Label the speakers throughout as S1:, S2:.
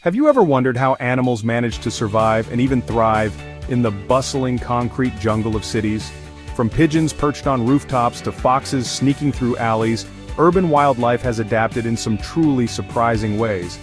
S1: Have you ever wondered how animals manage to survive and even thrive in the bustling concrete jungle of cities? From pigeons perched on rooftops to foxes sneaking through alleys, urban wildlife has adapted in some truly surprising ways.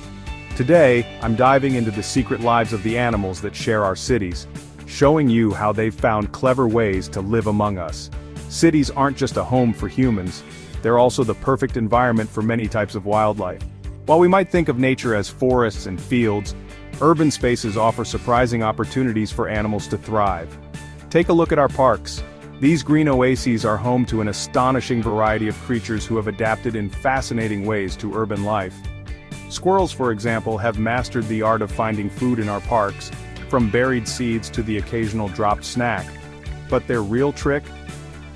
S1: Today, I'm diving into the secret lives of the animals that share our cities, showing you how they've found clever ways to live among us. Cities aren't just a home for humans, they're also the perfect environment for many types of wildlife. While we might think of nature as forests and fields, urban spaces offer surprising opportunities for animals to thrive. Take a look at our parks. These green oases are home to an astonishing variety of creatures who have adapted in fascinating ways to urban life. Squirrels, for example, have mastered the art of finding food in our parks, from buried seeds to the occasional dropped snack. But their real trick?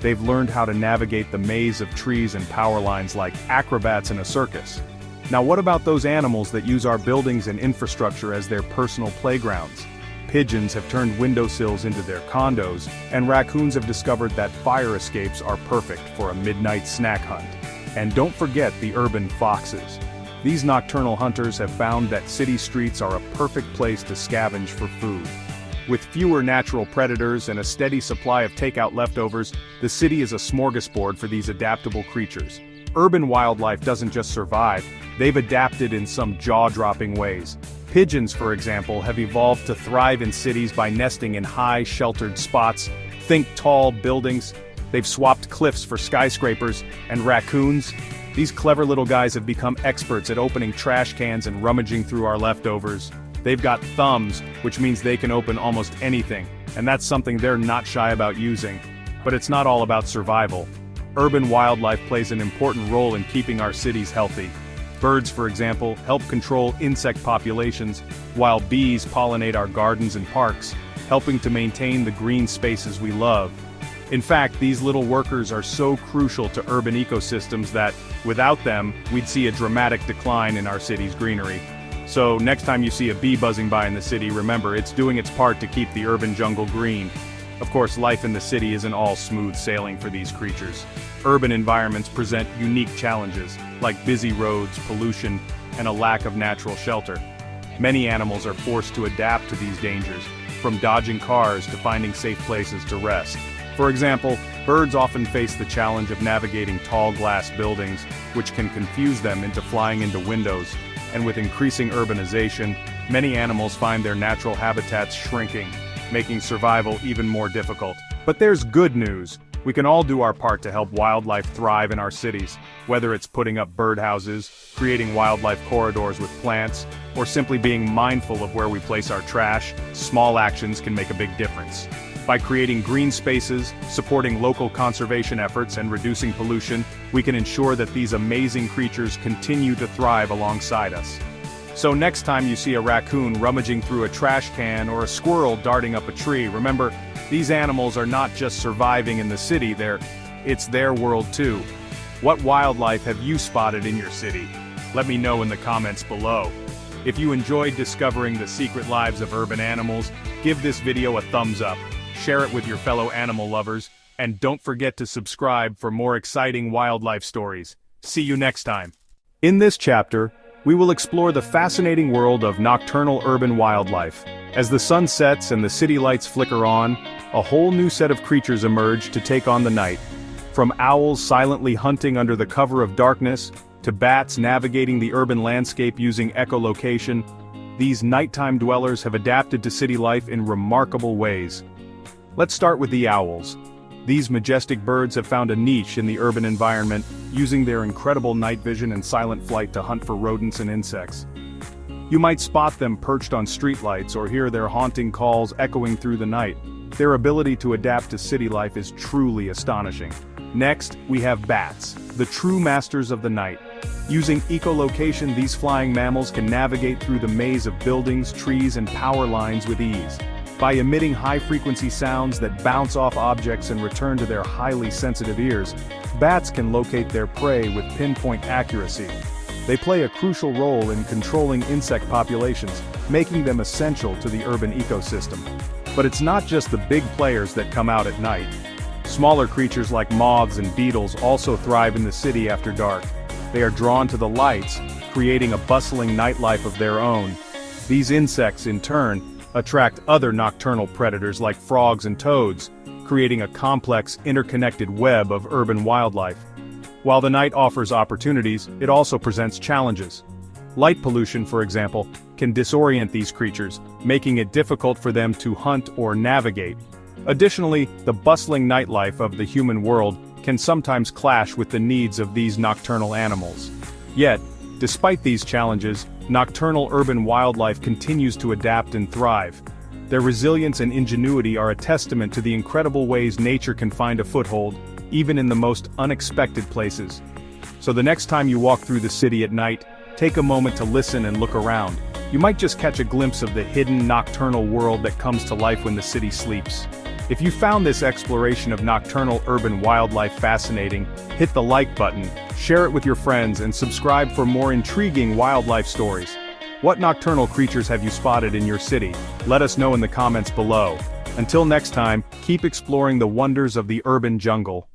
S1: They've learned how to navigate the maze of trees and power lines like acrobats in a circus. Now what about those animals that use our buildings and infrastructure as their personal playgrounds? Pigeons have turned windowsills into their condos, and raccoons have discovered that fire escapes are perfect for a midnight snack hunt. And don't forget the urban foxes. These nocturnal hunters have found that city streets are a perfect place to scavenge for food. With fewer natural predators and a steady supply of takeout leftovers, the city is a smorgasbord for these adaptable creatures. Urban wildlife doesn't just survive, they've adapted in some jaw-dropping ways. Pigeons, for example, have evolved to thrive in cities by nesting in high, sheltered spots. Think tall buildings. They've swapped cliffs for skyscrapers. And raccoons? These clever little guys have become experts at opening trash cans and rummaging through our leftovers. They've got thumbs, which means they can open almost anything, and that's something they're not shy about using. But it's not all about survival. Urban wildlife plays an important role in keeping our cities healthy. Birds, for example, help control insect populations, while bees pollinate our gardens and parks, helping to maintain the green spaces we love. In fact, these little workers are so crucial to urban ecosystems that, without them, we'd see a dramatic decline in our city's greenery. So next time you see a bee buzzing by in the city, remember it's doing its part to keep the urban jungle green. Of course, life in the city isn't all smooth sailing for these creatures. Urban environments present unique challenges, like busy roads, pollution, and a lack of natural shelter. Many animals are forced to adapt to these dangers, from dodging cars to finding safe places to rest. For example, birds often face the challenge of navigating tall glass buildings, which can confuse them into flying into windows. And with increasing urbanization, many animals find their natural habitats shrinking, making survival even more difficult. But there's good news. We can all do our part to help wildlife thrive in our cities, whether it's putting up birdhouses, creating wildlife corridors with plants, or simply being mindful of where we place our trash. Small actions can make a big difference. By creating green spaces, supporting local conservation efforts, and reducing pollution, we can ensure that these amazing creatures continue to thrive alongside us. So next time you see a raccoon rummaging through a trash can or a squirrel darting up a tree, remember, these animals are not just surviving in the city, it's their world too. What wildlife have you spotted in your city? Let me know in the comments below. If you enjoyed discovering the secret lives of urban animals, give this video a thumbs up. Share it with your fellow animal lovers, and don't forget to subscribe for more exciting wildlife stories. See you next time. In this chapter, we will explore the fascinating world of nocturnal urban wildlife. As the sun sets and the city lights flicker on, a whole new set of creatures emerge to take on the night. From owls silently hunting under the cover of darkness, to bats navigating the urban landscape using echolocation, these nighttime dwellers have adapted to city life in remarkable ways. Let's start with the owls. These majestic birds have found a niche in the urban environment, using their incredible night vision and silent flight to hunt for rodents and insects. You might spot them perched on streetlights or hear their haunting calls echoing through the night. Their ability to adapt to city life is truly astonishing. Next, we have bats, the true masters of the night. Using echolocation, these flying mammals can navigate through the maze of buildings, trees, and power lines with ease. By emitting high-frequency sounds that bounce off objects and return to their highly sensitive ears, bats can locate their prey with pinpoint accuracy. They play a crucial role in controlling insect populations, making them essential to the urban ecosystem. But it's not just the big players that come out at night. Smaller creatures like moths and beetles also thrive in the city after dark. They are drawn to the lights, creating a bustling nightlife of their own. These insects, in turn, attract other nocturnal predators like frogs and toads, creating a complex, interconnected web of urban wildlife. While the night offers opportunities, it also presents challenges. Light pollution, for example, can disorient these creatures, making it difficult for them to hunt or navigate. Additionally, the bustling nightlife of the human world can sometimes clash with the needs of these nocturnal animals. Yet, despite these challenges, nocturnal urban wildlife continues to adapt and thrive. Their resilience and ingenuity are a testament to the incredible ways nature can find a foothold, even in the most unexpected places. So the next time you walk through the city at night, take a moment to listen and look around. You might just catch a glimpse of the hidden nocturnal world that comes to life when the city sleeps. If you found this exploration of nocturnal urban wildlife fascinating, hit the like button, share it with your friends, and subscribe for more intriguing wildlife stories. What nocturnal creatures have you spotted in your city? Let us know in the comments below. Until next time, keep exploring the wonders of the urban jungle.